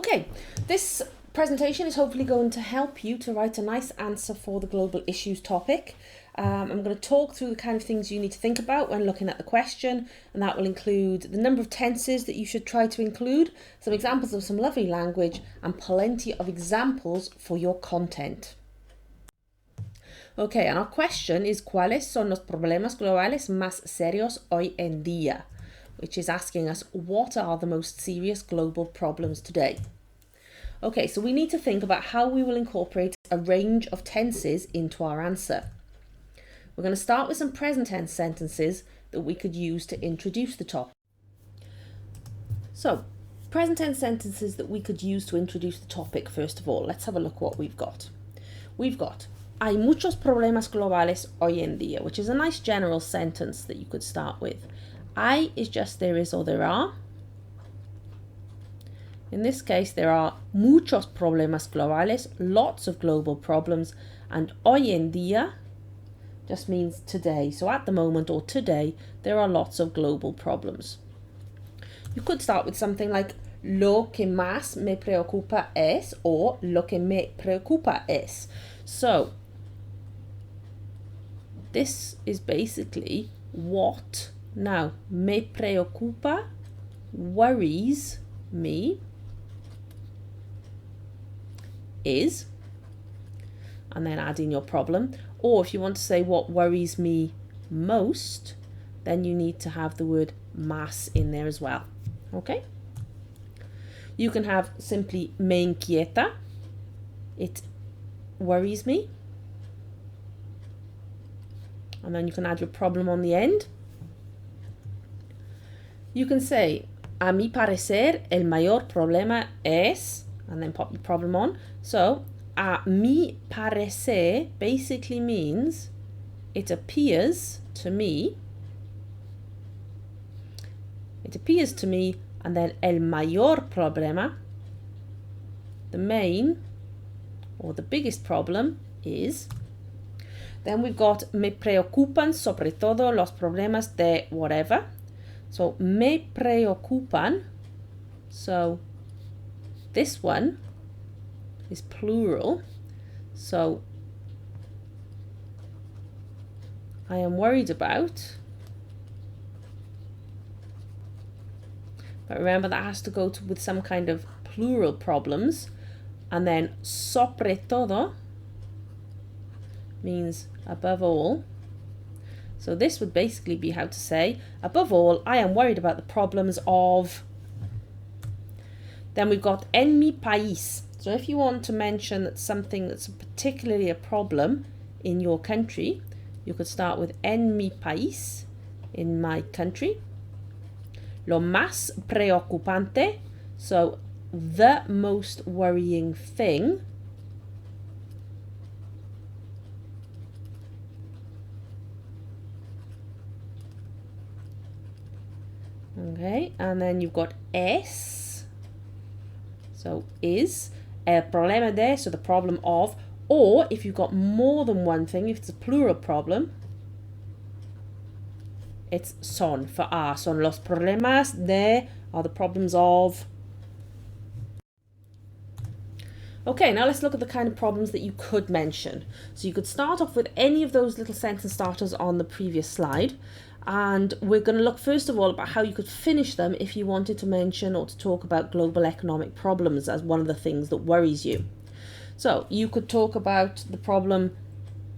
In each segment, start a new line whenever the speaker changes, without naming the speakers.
Okay, this presentation is hopefully going to help you to write a nice answer for the global issues topic. I'm going to talk through the kind of things you need to think about when looking at the question, and that will include the number of tenses that you should try to include, some examples of some lovely language, and plenty of examples for your content. Okay, and our question is ¿Cuáles son los problemas globales más serios hoy en día? Which is asking us what are the most serious global problems today. Okay, so we need to think about how we will incorporate a range of tenses into our answer. We're going to start with some present tense sentences that we could use to introduce the topic. So, present tense sentences that we could use to introduce the topic first of all. Let's have a look what we've got. We've got Hay muchos problemas globales hoy en día, which is a nice general sentence that you could start with. Hay is just there is or there are. In this case, there are muchos problemas globales, lots of global problems, and hoy en día just means today. So at the moment or today, there are lots of global problems. You could start with something like lo que más me preocupa es, or lo que me preocupa es. So this is basically what now me preocupa worries me is, and then add in your problem. Or if you want to say what worries me most, then you need to have the word más in there as well. Okay? You can have simply me inquieta, it worries me. And then you can add your problem on the end. You can say, a mi parecer, el mayor problema es, and then pop your problem on. So, a mi parecer basically means it appears to me. It appears to me, and then el mayor problema, the main or the biggest problem is. Then we've got me preocupan sobre todo los problemas de whatever. So me preocupan. So this one is plural. So I am worried about. But remember that has to go with some kind of plural problems. And then sobre todo means above all. So this would basically be how to say, above all, I am worried about the problems of. Then we've got en mi país. So if you want to mention that something that's particularly a problem in your country, you could start with en mi país, in my country. Lo más preocupante, so the most worrying thing. Okay, and then you've got es, so is, el problema de, so the problem of, or if you've got more than one thing, if it's a plural problem, it's son, for are. Son los problemas de are the problems of. Okay, now let's look at the kind of problems that you could mention. So you could start off with any of those little sentence starters on the previous slide. And we're going to look first of all about how you could finish them if you wanted to mention or to talk about global economic problems as one of the things that worries you. So you could talk about the problem,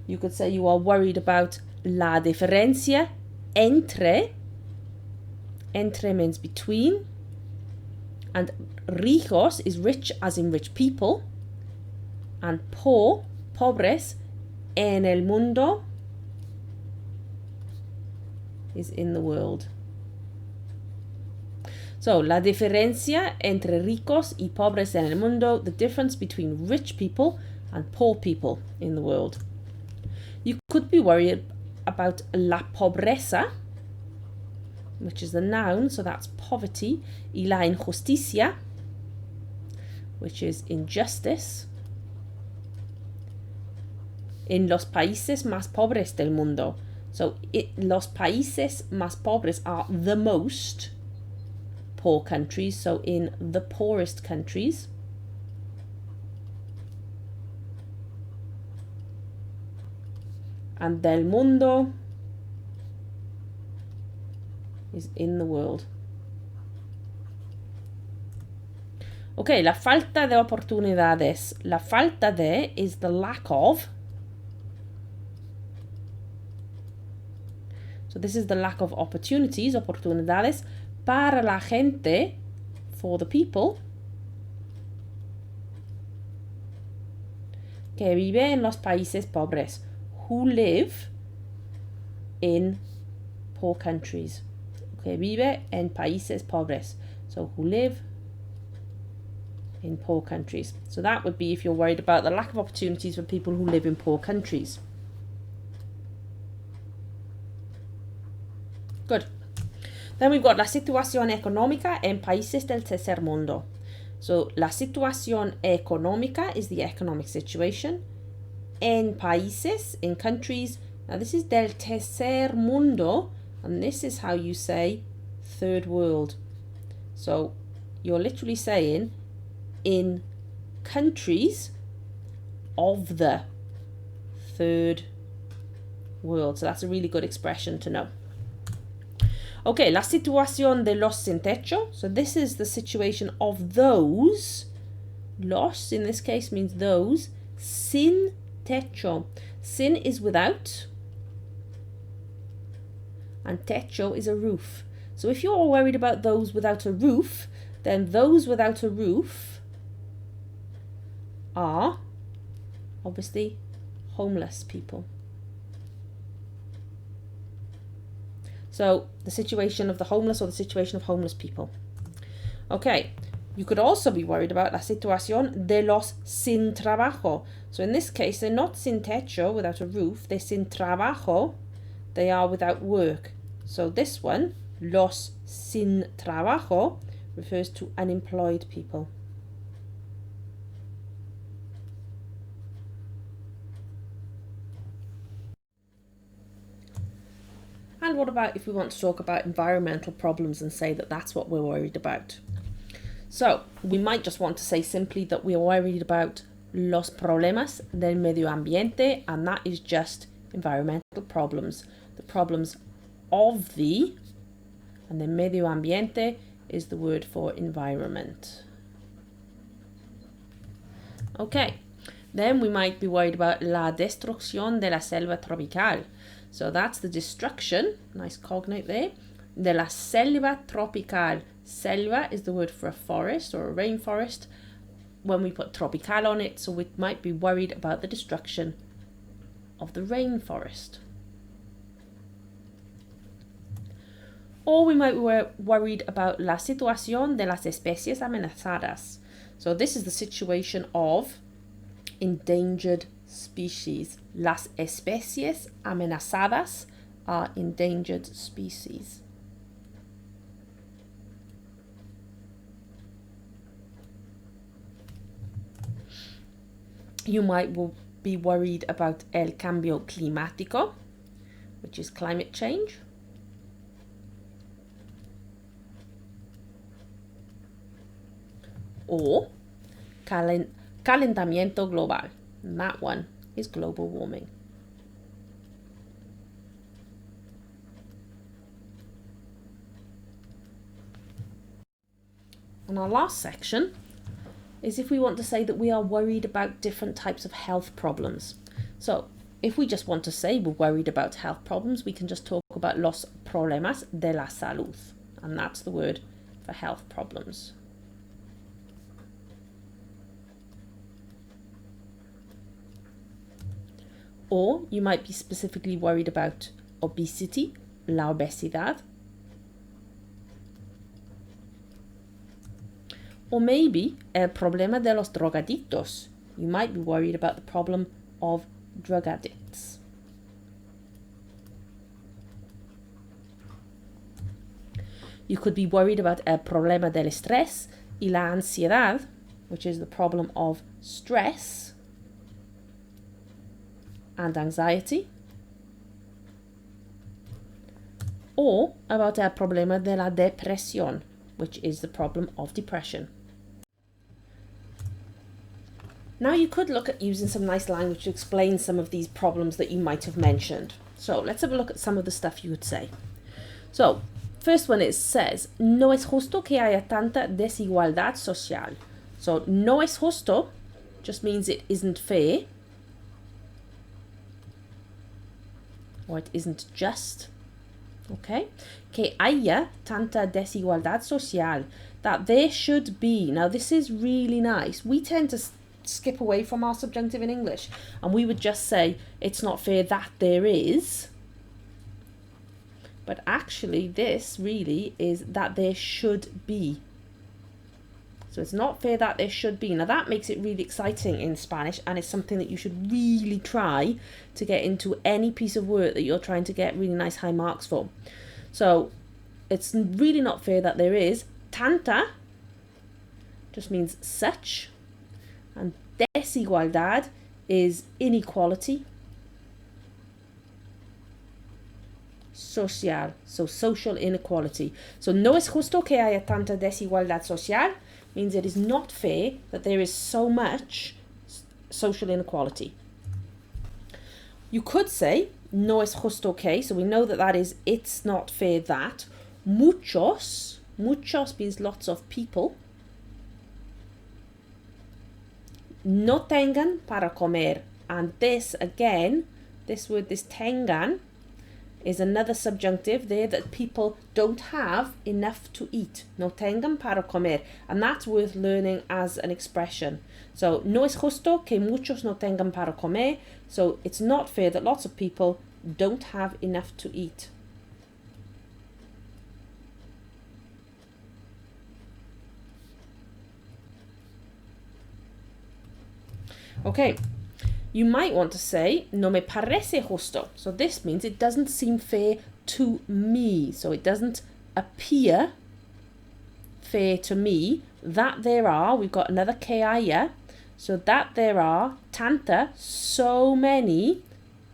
you could say you are worried about la diferencia entre means between, and ricos is rich as in rich people, and pobres, en el mundo is in the world. So, la diferencia entre ricos y pobres en el mundo, the difference between rich people and poor people in the world. You could be worried about la pobreza, which is the noun, so that's poverty, y la injusticia, which is injustice, en los países más pobres del mundo. So los países más pobres are the most poor countries, so in the poorest countries. and del mundo is in the world. Okay, la falta de oportunidades. La falta de is the lack of. So this is the lack of opportunities, oportunidades, para la gente, for the people, que vive en los países pobres, who live in poor countries. Que vive en países pobres. So who live in poor countries. So that would be if you're worried about the lack of opportunities for people who live in poor countries. Good. Then we've got la situación económica en países del tercer mundo. So la situación económica is the economic situation. En países, in countries. Now this is del tercer mundo, and this is how you say third world. So you're literally saying in countries of the third world. So that's a really good expression to know. Okay, la situación de los sin techo. So this is the situation of those. Los, in this case, means those. Sin techo. Sin is without. And techo is a roof. So if you're worried about those without a roof, then those without a roof are obviously homeless people. So the situation of the homeless or the situation of homeless people. Okay, you could also be worried about la situación de los sin trabajo. So in this case, they're not sin techo, without a roof, they're sin trabajo, they are without work. So this one, los sin trabajo, refers to unemployed people. And what about if we want to talk about environmental problems and say that that's what we're worried about? So we might just want to say simply that we are worried about los problemas del medio ambiente, and that is just environmental problems. The problems of the, and then medio ambiente is the word for environment. Okay, then we might be worried about la destrucción de la selva tropical. So that's the destruction, nice cognate there, de la selva tropical. Selva is the word for a forest or a rainforest when we put tropical on it, so we might be worried about the destruction of the rainforest. Or we might be worried about la situación de las especies amenazadas. So this is the situation of endangered species. Las especies amenazadas are endangered species. You might be worried about el cambio climático, which is climate change. Or calentamiento global. And that one is global warming. And our last section is if we want to say that we are worried about different types of health problems. So if we just want to say we're worried about health problems, we can just talk about los problemas de la salud. And that's the word for health problems. Or you might be specifically worried about obesity, la obesidad. Or maybe el problema de los drogadictos. You might be worried about the problem of drug addicts. You could be worried about el problema del estrés y la ansiedad, which is the problem of stress and anxiety. Or about el problema de la depresión, which is the problem of depression. Now you could look at using some nice language to explain some of these problems that you might have mentioned. So let's have a look at some of the stuff you would say. So first one says, no es justo que haya tanta desigualdad social. So no es justo just means it isn't fair, or it isn't just. Okay, que haya tanta desigualdad social, that there should be. Now this is really nice. We tend to skip away from our subjunctive in English, and we would just say it's not fair that there is. But actually this really is that there should be. So it's not fair that there should be. Now that makes it really exciting in Spanish, and it's something that you should really try to get into any piece of work that you're trying to get really nice high marks for. So it's really not fair that there is. Tanta just means such, and desigualdad is inequality. Social, so social inequality. So no es justo que haya tanta desigualdad social means it is not fair that there is so much social inequality. You could say no es justo que, so we know that that is it's not fair that muchos means lots of people, no tengan para comer. And this again, this word, this tengan, is another subjunctive there, that people don't have enough to eat. No tengan para comer. And that's worth learning as an expression. So, no es justo que muchos no tengan para comer. So, it's not fair that lots of people don't have enough to eat. Okay. You might want to say, no me parece justo. So this means it doesn't seem fair to me. So it doesn't appear fair to me that there are, we've got another que haya, so that there are tanta, so many,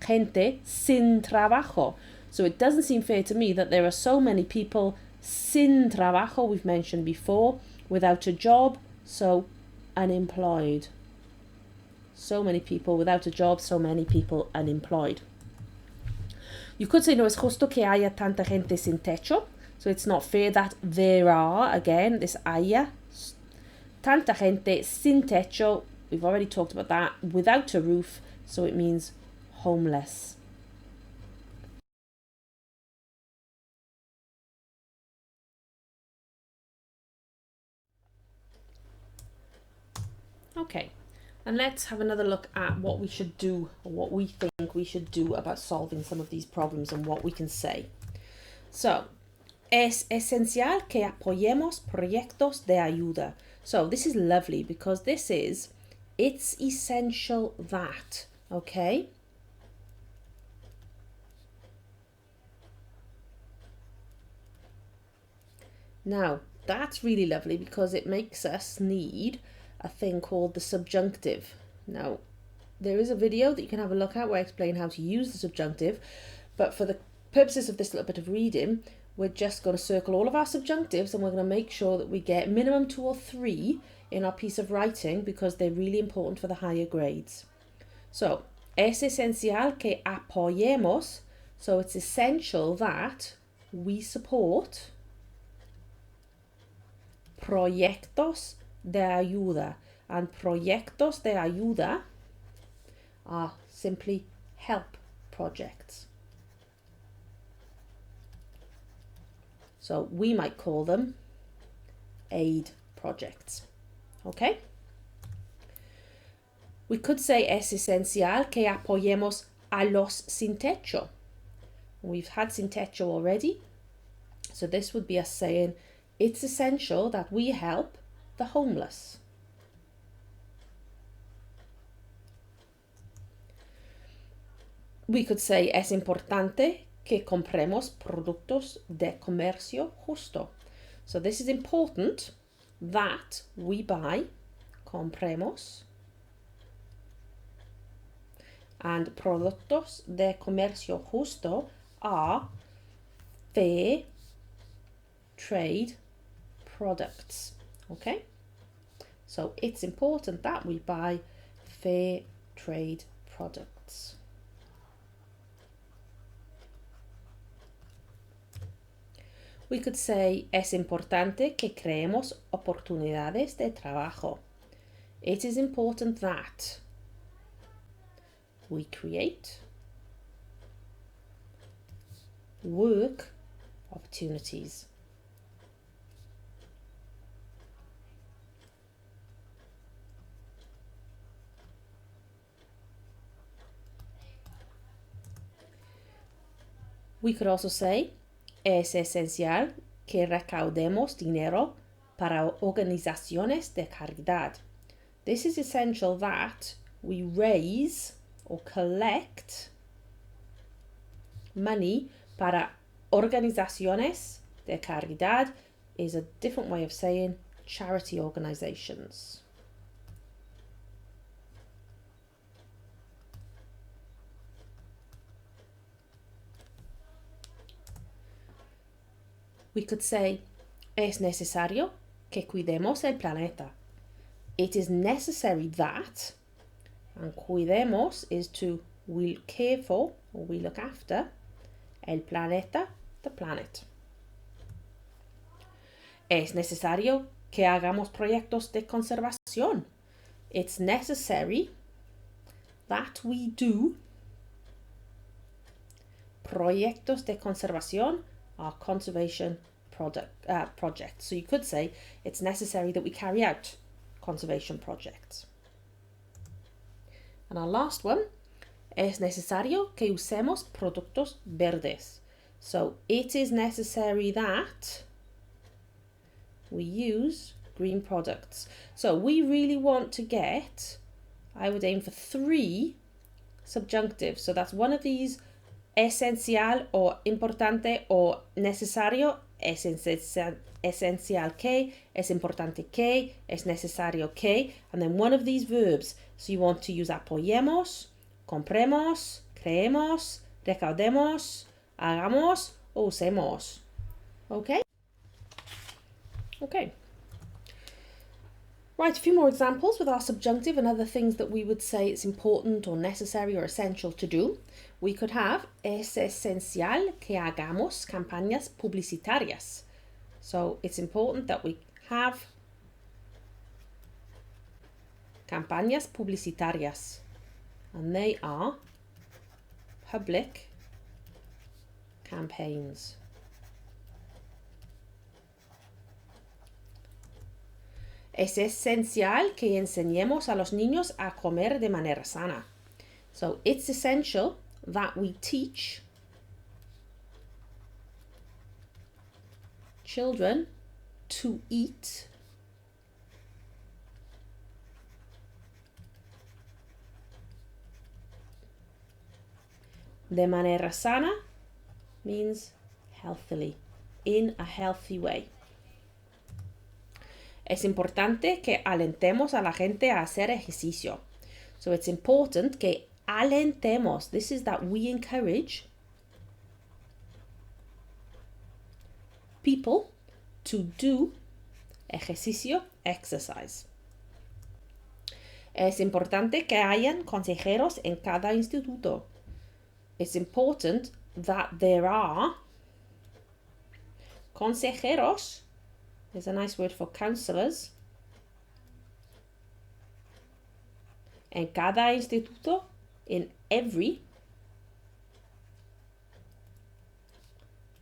gente sin trabajo. So it doesn't seem fair to me that there are so many people sin trabajo, we've mentioned before, without a job, so unemployed. So many people without a job, so many people unemployed. You could say no es justo que haya tanta gente sin techo. So it's not fair that there are, again, this haya. Tanta gente sin techo, we've already talked about that, without a roof, so it means homeless. Okay. And let's have another look at what we should do, or what we think we should do about solving some of these problems and what we can say. So, es esencial que apoyemos proyectos de ayuda. So this is lovely because this is, it's essential that, okay? Now, that's really lovely because it makes us need a thing called the subjunctive. Now, there is a video that you can have a look at where I explain how to use the subjunctive, but for the purposes of this little bit of reading, we're just going to circle all of our subjunctives and we're going to make sure that we get minimum 2 or 3 in our piece of writing because they're really important for the higher grades. So, es esencial que apoyemos, so it's essential that we support proyectos de ayuda, and proyectos de ayuda are simply help projects. So we might call them aid projects. Okay? We could say es esencial que apoyemos a los sin techo. We've had sin techo already, so this would be us saying it's essential that we help the homeless. We could say es importante que compremos productos de comercio justo. So this is important that we buy, compremos, and productos de comercio justo are fair trade products. Okay, so it's important that we buy fair trade products. We could say, es importante que creemos oportunidades de trabajo. It is important that we create work opportunities. We could also say, es esencial que recaudemos dinero para organizaciones de caridad. This is essential that we raise or collect money para organizaciones de caridad is a different way of saying charity organizations. We could say, es necesario que cuidemos el planeta. It is necessary that, and cuidemos is to we care for or we look after, el planeta, the planet. Es necesario que hagamos proyectos de conservación. It's necessary that we do proyectos de conservación or conservation projects. So you could say it's necessary that we carry out conservation projects. And our last one, es necesario que usemos productos verdes. So it is necessary that we use green products. So we really want to get, I would aim for 3 subjunctives. So that's one of these, esencial or importante or necesario, esencial que, es importante que, es necesario que, and then one of these verbs. So you want to use apoyemos, compremos, creemos, recaudemos, hagamos, o usemos. Okay? Okay. Right, a few more examples with our subjunctive and other things that we would say it's important or necessary or essential to do. We could have, es esencial que hagamos campañas publicitarias. So it's important that we have campañas publicitarias. And they are public campaigns. Es esencial que enseñemos a los niños a comer de manera sana. So it's essential that we teach children to eat de manera sana means healthily, in a healthy way. Es importante que alentemos a la gente a hacer ejercicio. So it's important que alentemos. This is that we encourage people to do ejercicio, exercise. Es importante que hayan consejeros en cada instituto. It's important that there are consejeros. There's a nice word for counselors. En cada instituto, in every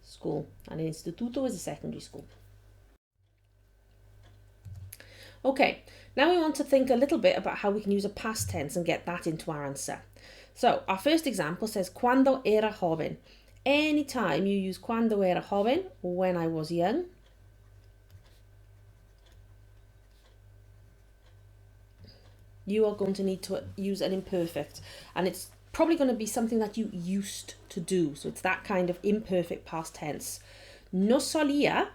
school. And an instituto is a secondary school. Okay, now we want to think a little bit about how we can use a past tense and get that into our answer. So our first example says, cuando era joven. Anytime you use cuando era joven, when I was young, you are going to need to use an imperfect, and it's probably going to be something that you used to do. So it's that kind of imperfect past tense. No solía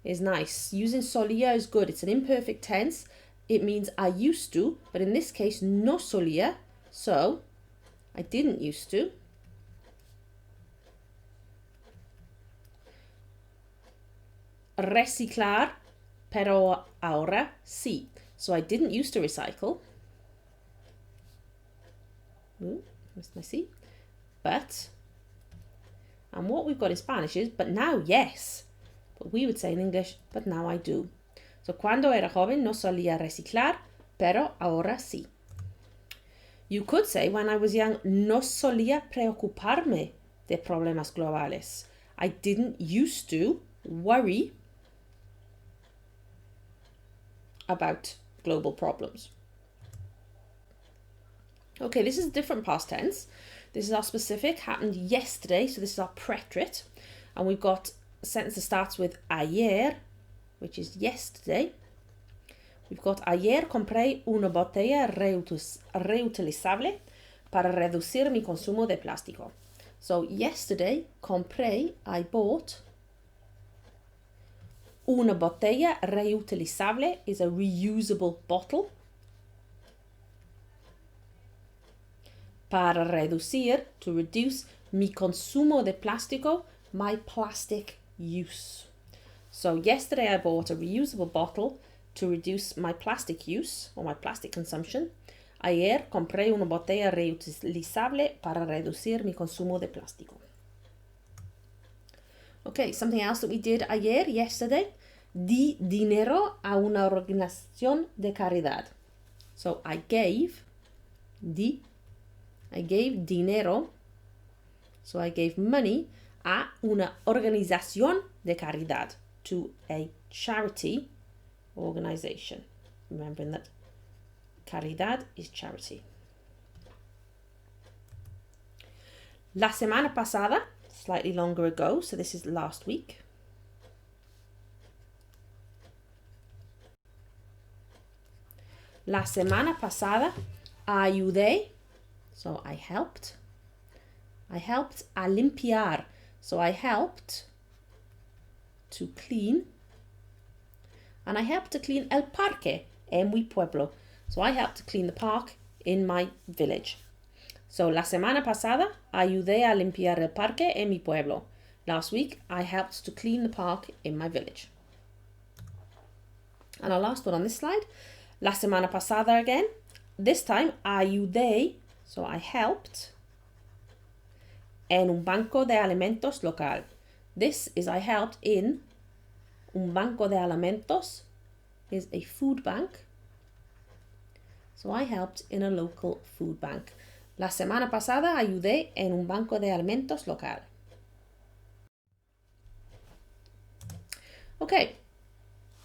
is nice. Using solía is good. It's an imperfect tense. It means I used to, but in this case, no solía. So I didn't used to. Reciclar, pero ahora sí. So I didn't used to recycle. missed my C. But, and what we've got in Spanish is, but now yes. But we would say in English, but now I do. So, cuando era joven no solía reciclar, pero ahora sí. You could say, when I was young, no solía preocuparme de problemas globales. I didn't used to worry about global problems. Okay, this is a different past tense. This is our specific, happened yesterday, so this is our preterite. And we've got a sentence that starts with ayer, which is yesterday. We've got ayer compré una botella reutilizable para reducir mi consumo de plástico. So yesterday, compré, I bought. Una botella reutilizable is a reusable bottle. Para reducir, to reduce, mi consumo de plástico, my plastic use. So yesterday I bought a reusable bottle to reduce my plastic use or my plastic consumption. Ayer compré una botella reutilizable para reducir mi consumo de plástico. Okay, something else that we did ayer, yesterday. Di dinero a una organización de caridad. So I gave dinero, so I gave money a una organización de caridad, to a charity organization. Remembering that caridad is charity. La semana pasada, slightly longer ago, so this is last week. La semana pasada ayudé, so I helped. I helped a limpiar, so I helped to clean. And I helped to clean el parque en mi pueblo. So I helped to clean the park in my village. So la semana pasada ayudé a limpiar el parque en mi pueblo. Last week I helped to clean the park in my village. And our last one on this slide, la semana pasada again. This time ayudé, so I helped, en un banco de alimentos local. This is I helped in un banco de alimentos, is a food bank. So I helped in a local food bank. La semana pasada ayudé en un banco de alimentos local. Okay,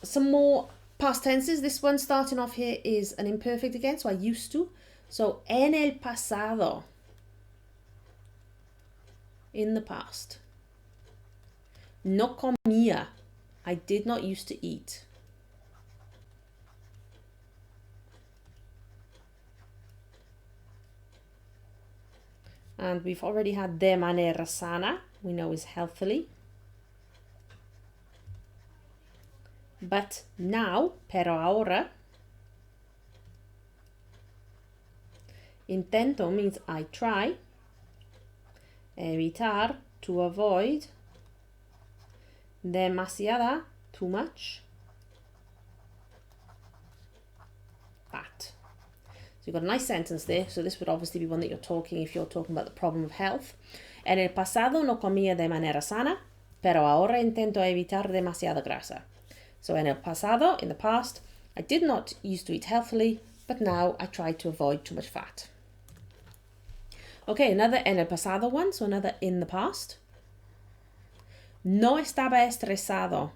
some more past tenses. This one starting off here is an imperfect again, so I used to. So en el pasado, in the past. No comía, I did not used to eat. And we've already had de manera sana, we know is healthily. But now, pero ahora. Intento means I try. Evitar, to avoid. Demasiada, too much. That. So you've got a nice sentence there. So this would obviously be one that you're talking if you're talking about the problem of health. En el pasado no comía de manera sana, pero ahora intento evitar demasiada grasa. So en el pasado, in the past, I did not used to eat healthily, but now I try to avoid too much fat. Okay, another en el pasado one, so another in the past. No estaba estresado.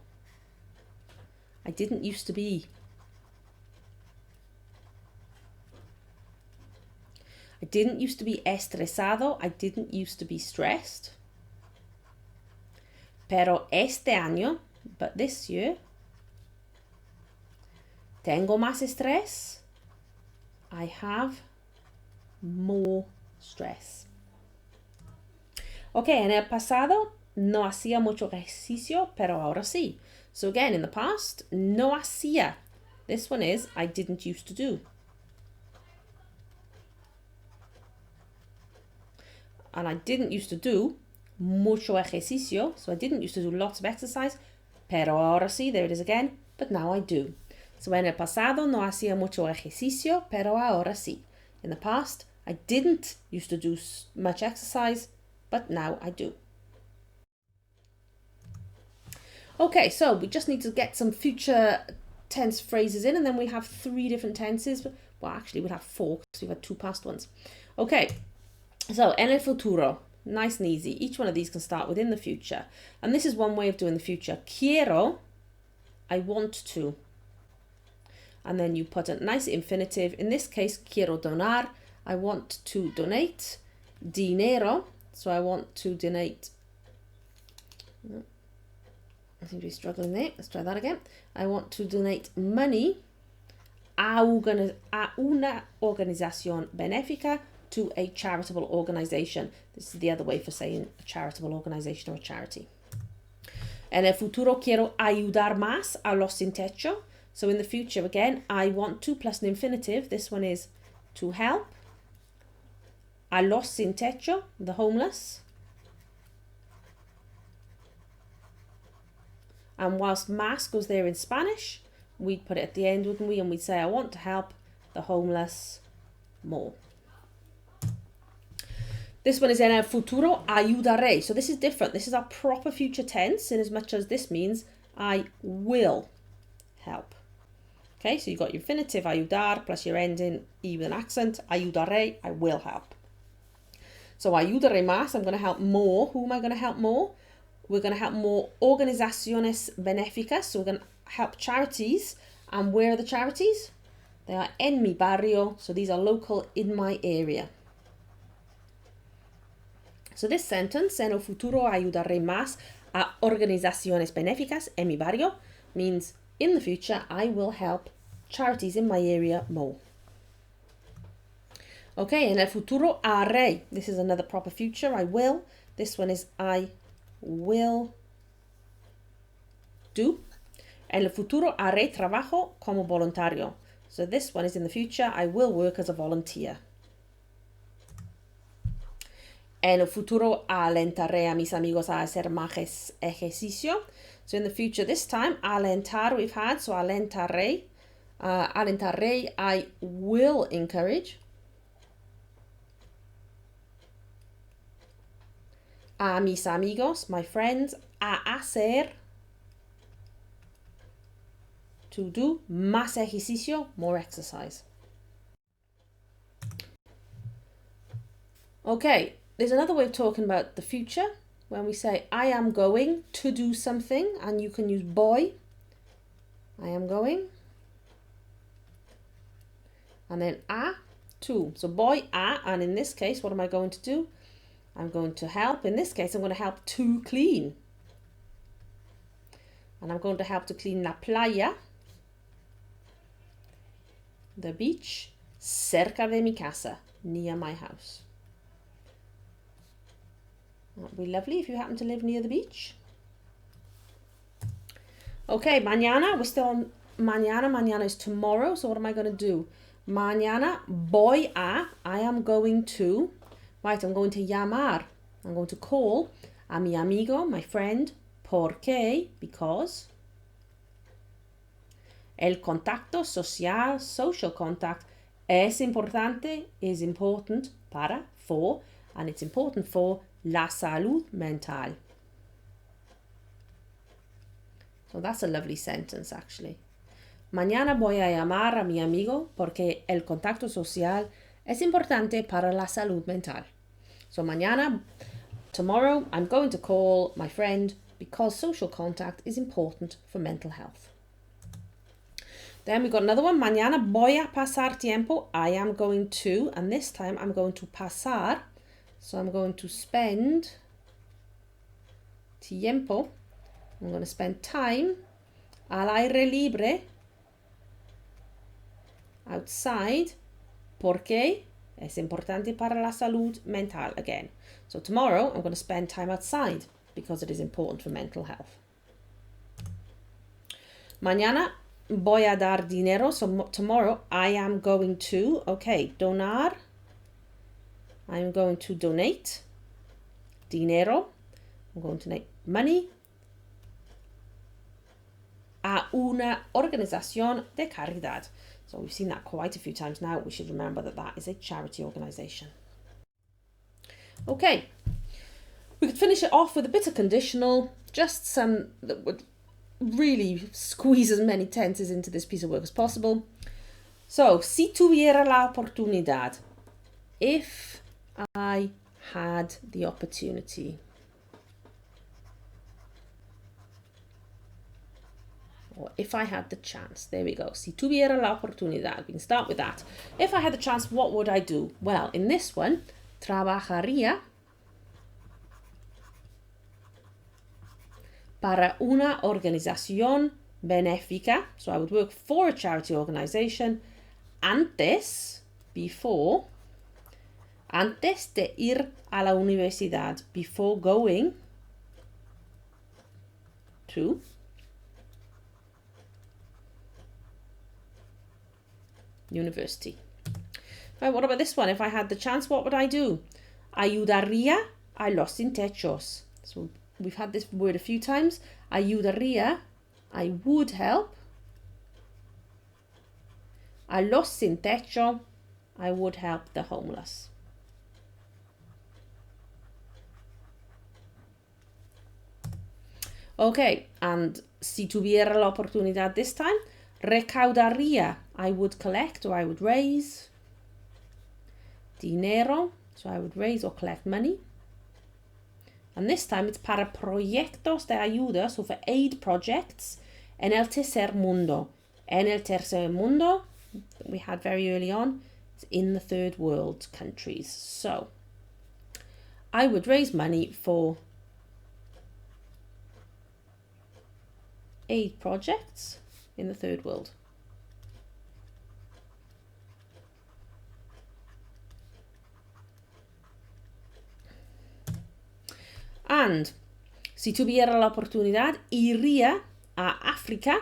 I didn't used to be. I didn't used to be estresado. I didn't used to be stressed. Pero este año, but this year, tengo más estrés. I have more stress. Okay, en el pasado no hacía mucho ejercicio, pero ahora sí. So again, in the past, no hacía. This one is I didn't used to do. And I didn't used to do mucho ejercicio, so I didn't used to do lots of exercise, pero ahora sí, there it is again, but now I do. So en el pasado no hacía mucho ejercicio, pero ahora sí. In the past, I didn't used to do much exercise, but now I do. Okay, so we just need to get some future tense phrases in, and then we have 3 different tenses. Well, actually, we'll have 4 because we've had 2 past ones. Okay, so en el futuro, nice and easy. Each one of these can start with in the future. And this is one way of doing the future. Quiero, I want to. And then you put a nice infinitive. In this case, quiero donar, I want to donate. Dinero, so I want to donate. I seem to be struggling there. Let's try that again. I want to donate money a una organización benéfica, to a charitable organization. This is the other way for saying a charitable organization or a charity. En el futuro quiero ayudar más a los sin techo. So in the future, again, I want to plus an infinitive. This one is to help. A los sin techo, the homeless. And whilst más goes there in Spanish, we'd put it at the end, wouldn't we? And we'd say, I want to help the homeless more. This one is en el futuro ayudaré. So this is different. This is our proper future tense, in as much as this means I will help. Okay, so you've got your infinitive ayudar plus your ending e with an accent. Ayudaré, I will help. So ayudaré más, I'm going to help more. Who am I going to help more? We're going to help more organizaciones benéficas. So we're going to help charities. And where are the charities? They are en mi barrio. So these are local, in my area. So this sentence, en el futuro ayudaré más a organizaciones benéficas en mi barrio, means in the future I will help charities in my area more. Okay, en el futuro haré. This is another proper future. I will. This one is I will do. En el futuro haré trabajo como voluntario. So this one is in the future. I will work as a volunteer. En el futuro alentaré a mis amigos a hacer más ejercicio. So in the future, this time, alentar we've had. So alentaré. Alentaré, I will encourage. A mis amigos, my friends, a hacer. To do más ejercicio, more exercise. Okay. There's another way of talking about the future when we say I am going to do something, and you can use voy. I am going. And then a, to. So voy a, and in this case, what am I going to do? I'm going to help. In this case, I'm going to help to clean. And I'm going to help to clean la playa, the beach, cerca de mi casa, near my house. That'd be lovely if you happen to live near the beach. Okay, mañana, we're still on mañana. Mañana is tomorrow. So what am I going to do? Mañana voy a, I am going to, right, I'm going to llamar. I'm going to call a mi amigo, my friend, porque, because. El contacto social, social contact, es importante, is important, para, for, and it's important for la salud mental. So that's a lovely sentence, actually. Mañana voy a llamar a mi amigo porque el contacto social es importante para la salud mental. So mañana, tomorrow, I'm going to call my friend because social contact is important for mental health. Then we've got another one. Mañana voy a pasar tiempo. I am going to, and this time I'm going to pasar. So I'm going to spend tiempo. I'm going to spend time al aire libre, outside, porque es importante para la salud mental again. So tomorrow I'm going to spend time outside because it is important for mental health. Mañana voy a dar dinero. So tomorrow I am going to, okay, donar. I'm going to donate dinero. I'm going to donate money a una organización de caridad. So we've seen that quite a few times now. We should remember that that is a charity organisation. Okay, we could finish it off with a bit of conditional, just some that would really squeeze as many tenses into this piece of work as possible. So, si tuviera la oportunidad, if I had the opportunity. Or if I had the chance. There we go. Si tuviera la oportunidad. We can start with that. If I had the chance, what would I do? Well, in this one, trabajaría para una organización benéfica. So I would work for a charity organization before antes de ir a la universidad, before going to university. Right, what about this one? If I had the chance, what would I do? Ayudaría a los sin techos. So we've had this word a few times. Ayudaría, I would help. A los sin techo, I would help the homeless. Okay, and si tuviera la oportunidad this time, recaudaría, I would collect or I would raise. Dinero, so I would raise or collect money. And this time it's para proyectos de ayuda, so for aid projects, en el tercer mundo. En el tercer mundo, that we had very early on, is in the third world countries. So I would raise money for aid projects in the third world. And si tuviera la oportunidad, iría a África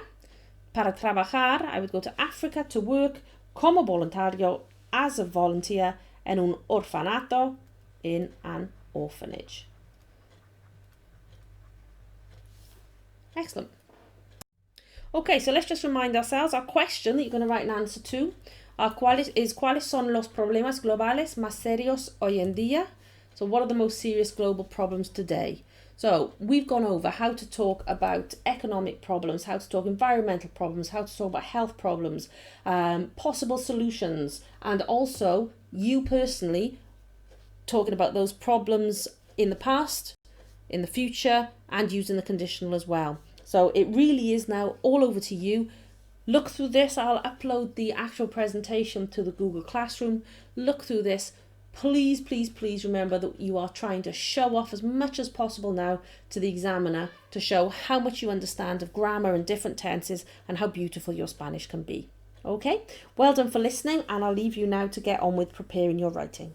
para trabajar. I would go to Africa to work como voluntario, as a volunteer, en un orfanato, in an orphanage. Excellent. Okay, so let's just remind ourselves, our question that you're going to write an answer to is ¿cuáles son los problemas globales más serios hoy en día? So what are the most serious global problems today? So we've gone over how to talk about economic problems, how to talk environmental problems, how to talk about health problems, possible solutions, and also you personally talking about those problems in the past, in the future, and using the conditional as well. So it really is now all over to you. Look through this. I'll upload the actual presentation to the Google Classroom. Look through this. Please, please, please remember that you are trying to show off as much as possible now to the examiner to show how much you understand of grammar and different tenses and how beautiful your Spanish can be. Okay, well done for listening, and I'll leave you now to get on with preparing your writing.